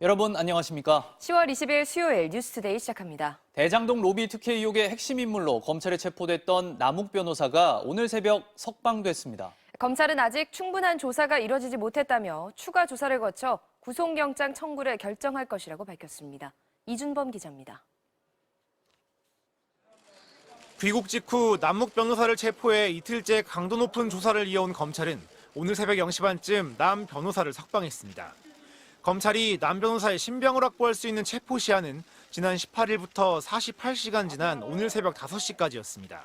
여러분 안녕하십니까? 10월 20일 수요일 뉴스투데이 시작합니다. 대장동 로비 특혜 의혹의 핵심 인물로 검찰에 체포됐던 남욱 변호사가 오늘 새벽 석방됐습니다. 검찰은 아직 충분한 조사가 이뤄지지 못했다며 추가 조사를 거쳐 구속영장 청구를 결정할 것이라고 밝혔습니다. 이준범 기자입니다. 귀국 직후 남욱 변호사를 체포해 이틀째 강도 높은 조사를 이어온 검찰은 오늘 새벽 0시 반쯤 남 변호사를 석방했습니다. 검찰이 남 변호사의 신병을 확보할 수 있는 체포 시한은 지난 18일부터 48시간 지난 오늘 새벽 5시까지였습니다.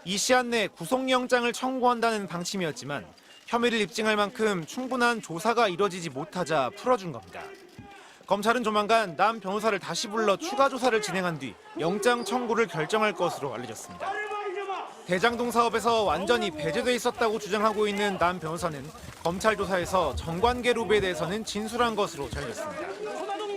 이 시한 내 구속영장을 청구한다는 방침이었지만 혐의를 입증할 만큼 충분한 조사가 이뤄지지 못하자 풀어준 겁니다. 검찰은 조만간 남 변호사를 다시 불러 추가 조사를 진행한 뒤 영장 청구를 결정할 것으로 알려졌습니다. 대장동 사업에서 완전히 배제돼 있었다고 주장하고 있는 남 변호사는 검찰 조사에서 정관계 로비에 대해서는 진술한 것으로 전해졌습니다.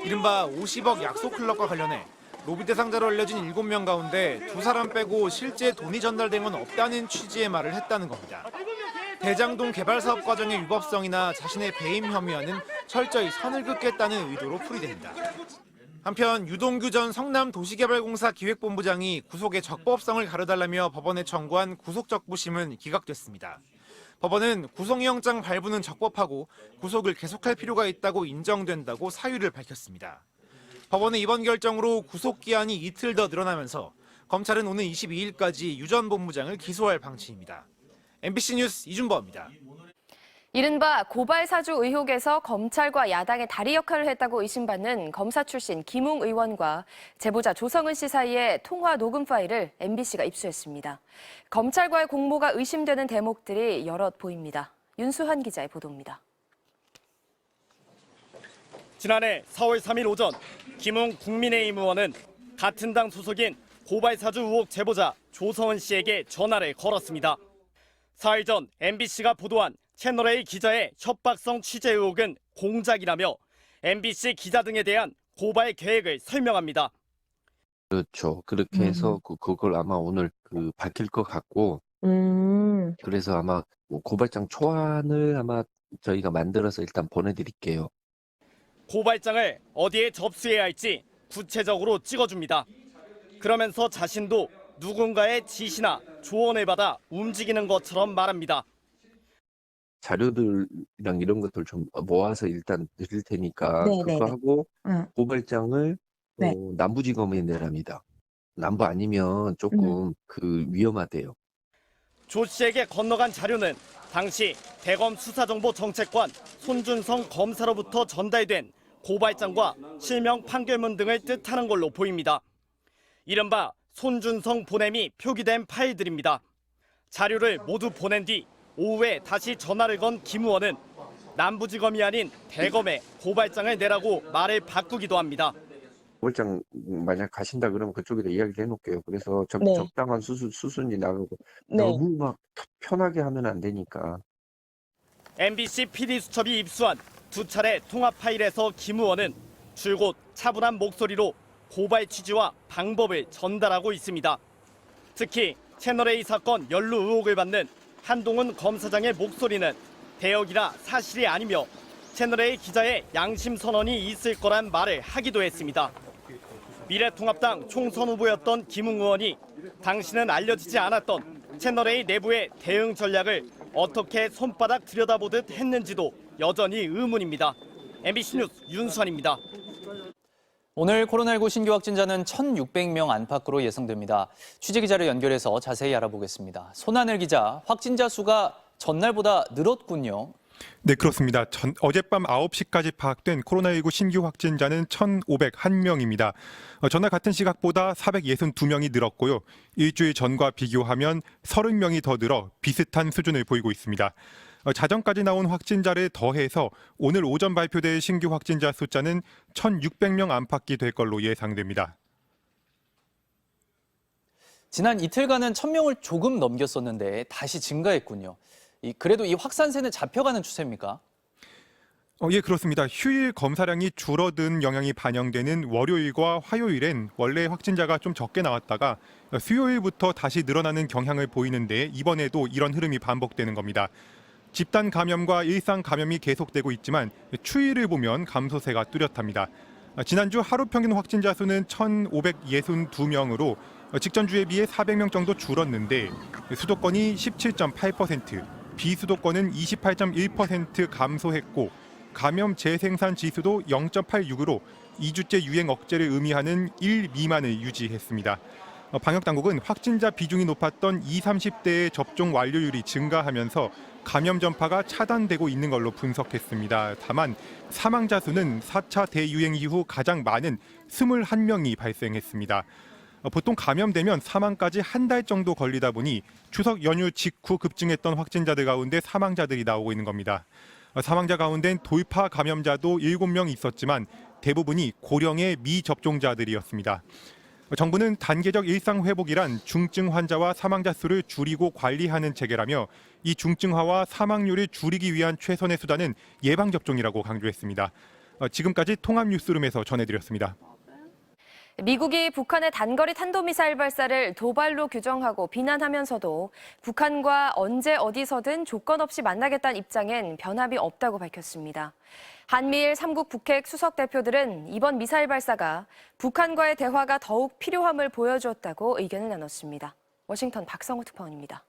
이른바 50억 약속 클럽과 관련해 로비 대상자로 알려진 7명 가운데 2사람 빼고 실제 돈이 전달된 건 없다는 취지의 말을 했다는 겁니다. 대장동 개발 사업 과정의 위법성이나 자신의 배임 혐의와는 철저히 선을 긋겠다는 의도로 풀이됩니다. 한편 유동규 전 성남도시개발공사 기획본부장이 구속의 적법성을 가려달라며 법원에 청구한 구속적부심은 기각됐습니다. 법원은 구속영장 발부는 적법하고 구속을 계속할 필요가 있다고 인정된다고 사유를 밝혔습니다. 법원의 이번 결정으로 구속기한이 이틀 더 늘어나면서 검찰은 오는 22일까지 유 전 본부장을 기소할 방침입니다. MBC 뉴스 이준범입니다. 이른바 고발 사주 의혹에서 검찰과 야당의 다리 역할을 했다고 의심받는 검사 출신 김웅 의원과 제보자 조성은 씨 사이의 통화 녹음 파일을 MBC가 입수했습니다. 검찰과의 공모가 의심되는 대목들이 여럿 보입니다. 윤수환 기자의 보도입니다. 지난해 4월 3일 오전 김웅 국민의힘 의원은 같은 당 소속인 고발 사주 의혹 제보자 조성은 씨에게 전화를 걸었습니다. 4일 전 MBC가 보도한 채널A 기자의 협박성 취재 의혹은 공작이라며 MBC 기자 등에 대한 고발 계획을 설명합니다. 그렇죠. 그렇게 해서 그걸 아마 오늘 밝힐 것 같고, 그래서 아마 고발장 초안을 아마 저희가 만들어서 일단 보내드릴게요. 고발장을 어디에 접수해야 할지 구체적으로 찍어줍니다. 그러면서 자신도 누군가의 지시나 조언을 받아 움직이는 것처럼 말합니다. 자료들이랑 이런 것들 좀 모아서 일단 드릴 테니까 네네네. 그거 하고 응. 고발장을 네. 남부지검에 내랍니다. 남부 아니면 조금 위험하대요. 조 씨에게 건너간 자료는 당시 대검 수사정보정책관 손준성 검사로부터 전달된 고발장과 실명 판결문 등을 뜻하는 걸로 보입니다. 이른바 손준성 보냄이 표기된 파일들입니다. 자료를 모두 보낸 뒤 오후에 다시 전화를 건 김 의원은 남부지검이 아닌 대검에 고발장을 내라고 말을 바꾸기도 합니다. 고발장 만약 가신다 그러면 그쪽에다 이야기를 해놓을게요. 그래서 네. 적당한 수순이 나가고 네. 너무 막 편하게 하면 안 되니까. MBC PD수첩이 입수한 두 차례 통화 파일에서 김 의원은 줄곧 차분한 목소리로 고발 취지와 방법을 전달하고 있습니다. 특히 채널A 사건 연루 의혹을 받는 한동훈 검사장의 목소리는 대역이라 사실이 아니며 채널A 기자의 양심 선언이 있을 거란 말을 하기도 했습니다. 미래통합당 총선 후보였던 김웅 의원이 당시는 알려지지 않았던 채널A 내부의 대응 전략을 어떻게 손바닥 들여다보듯 했는지도 여전히 의문입니다. MBC 뉴스 윤수환입니다. 오늘 코로나19 신규 확진자는 1,600명 안팎으로 예상됩니다. 취재기자를 연결해서 자세히 알아보겠습니다. 손하늘 기자, 확진자 수가 전날보다 늘었군요. 네, 그렇습니다. 어젯밤 9시까지 파악된 코로나19 신규 확진자는 1,501명입니다. 전날 같은 시각보다 462명이 늘었고요. 일주일 전과 비교하면 30명이 더 늘어 비슷한 수준을 보이고 있습니다. 자정까지 나온 확진자를 더해서 오늘 오전 발표될 신규 확진자 숫자는 1,600명 안팎이 될 걸로 예상됩니다. 지난 이틀간은 1,000명을 조금 넘겼었는데 다시 증가했군요. 그래도 이 확산세는 잡혀가는 추세입니까? 예, 그렇습니다. 휴일 검사량이 줄어든 영향이 반영되는 월요일과 화요일엔 원래 확진자가 좀 적게 나왔다가 수요일부터 다시 늘어나는 경향을 보이는데 이번에도 이런 흐름이 반복되는 겁니다. 집단 감염과 일상 감염이 계속되고 있지만 추이를 보면 감소세가 뚜렷합니다. 지난주 하루 평균 확진자 수는 1,562명으로 직전 주에 비해 400명 정도 줄었는데 수도권이 17.8%, 비수도권은 28.1% 감소했고 감염 재생산 지수도 0.86으로 2주째 유행 억제를 의미하는 1 미만을 유지했습니다. 방역당국은 확진자 비중이 높았던 20, 30대의 접종 완료율이 증가하면서 감염 전파가 차단되고 있는 걸로 분석했습니다. 다만 사망자 수는 4차 대유행 이후 가장 많은 21명이 발생했습니다. 보통 감염되면 사망까지 한 달 정도 걸리다 보니 추석 연휴 직후 급증했던 확진자들 가운데 사망자들이 나오고 있는 겁니다. 사망자 가운데는 돌파 감염자도 7명 있었지만 대부분이 고령의 미접종자들이었습니다. 정부는 단계적 일상 회복이란 중증 환자와 사망자 수를 줄이고 관리하는 체계라며 이 중증화와 사망률을 줄이기 위한 최선의 수단은 예방접종이라고 강조했습니다. 지금까지 통합뉴스룸에서 전해드렸습니다. 미국이 북한의 단거리 탄도미사일 발사를 도발로 규정하고 비난하면서도 북한과 언제 어디서든 조건 없이 만나겠다는 입장엔 변함이 없다고 밝혔습니다. 한미일 3국 북핵 수석 대표들은 이번 미사일 발사가 북한과의 대화가 더욱 필요함을 보여주었다고 의견을 나눴습니다. 워싱턴 박성호 특파원입니다.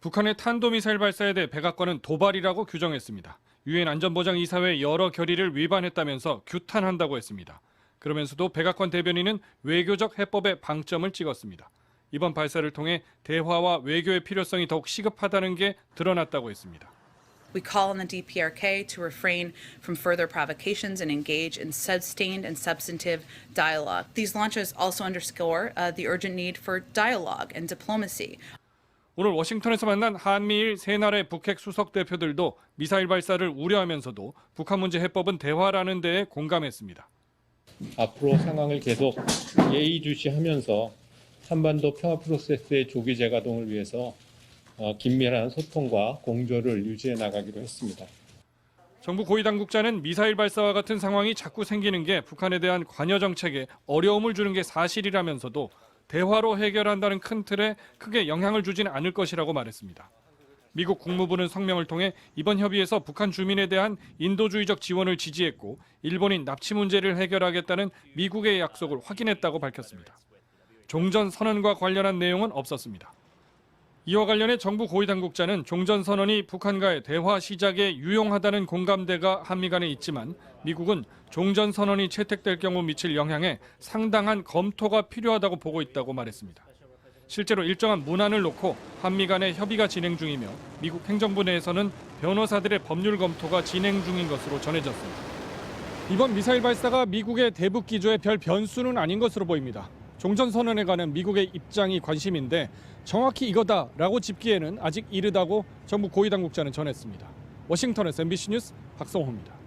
북한의 탄도미사일 발사에 대해 백악관은 도발이라고 규정했습니다. 유엔 안전보장이사회 여러 결의를 위반했다면서 규탄한다고 했습니다. 그러면서도 백악관 대변인은 외교적 해법에 방점을 찍었습니다. 이번 발사를 통해 대화와 외교의 필요성이 더욱 시급하다는 게 드러났다고 했습니다. We call on the DPRK to refrain from further provocations and engage in sustained and substantive dialogue. These launches also underscore the urgent need for dialogue and diplomacy. 오늘 워싱턴에서 만난 한미일 세 나라의 북핵 수석 대표들도 미사일 발사를 우려하면서도 북한 문제 해법은 대화라는 데에 공감했습니다. 앞으로 상황을 계속 예의주시하면서 한반도 평화 프로세스의 조기 재가동을 위해서 긴밀한 소통과 공조를 유지해 나가기로 했습니다. 정부 고위 당국자는 미사일 발사와 같은 상황이 자꾸 생기는 게 북한에 대한 관여 정책에 어려움을 주는 게 사실이라면서도 대화로 해결한다는 큰 틀에 크게 영향을 주지는 않을 것이라고 말했습니다. 미국 국무부는 성명을 통해 이번 협의에서 북한 주민에 대한 인도주의적 지원을 지지했고 일본인 납치 문제를 해결하겠다는 미국의 약속을 확인했다고 밝혔습니다. 종전선언과 관련한 내용은 없었습니다. 이와 관련해 정부 고위 당국자는 종전선언이 북한과의 대화 시작에 유용하다는 공감대가 한미 간에 있지만 미국은 종전선언이 채택될 경우 미칠 영향에 상당한 검토가 필요하다고 보고 있다고 말했습니다. 실제로 일정한 문안을 놓고 한미 간의 협의가 진행 중이며 미국 행정부 내에서는 변호사들의 법률 검토가 진행 중인 것으로 전해졌습니다. 이번 미사일 발사가 미국의 대북 기조에 별 변수는 아닌 것으로 보입니다. 종전선언에 관한 미국의 입장이 관심인데 정확히 이거다라고 짚기에는 아직 이르다고 정부 고위 당국자는 전했습니다. 워싱턴에서 MBC 뉴스 박성호입니다.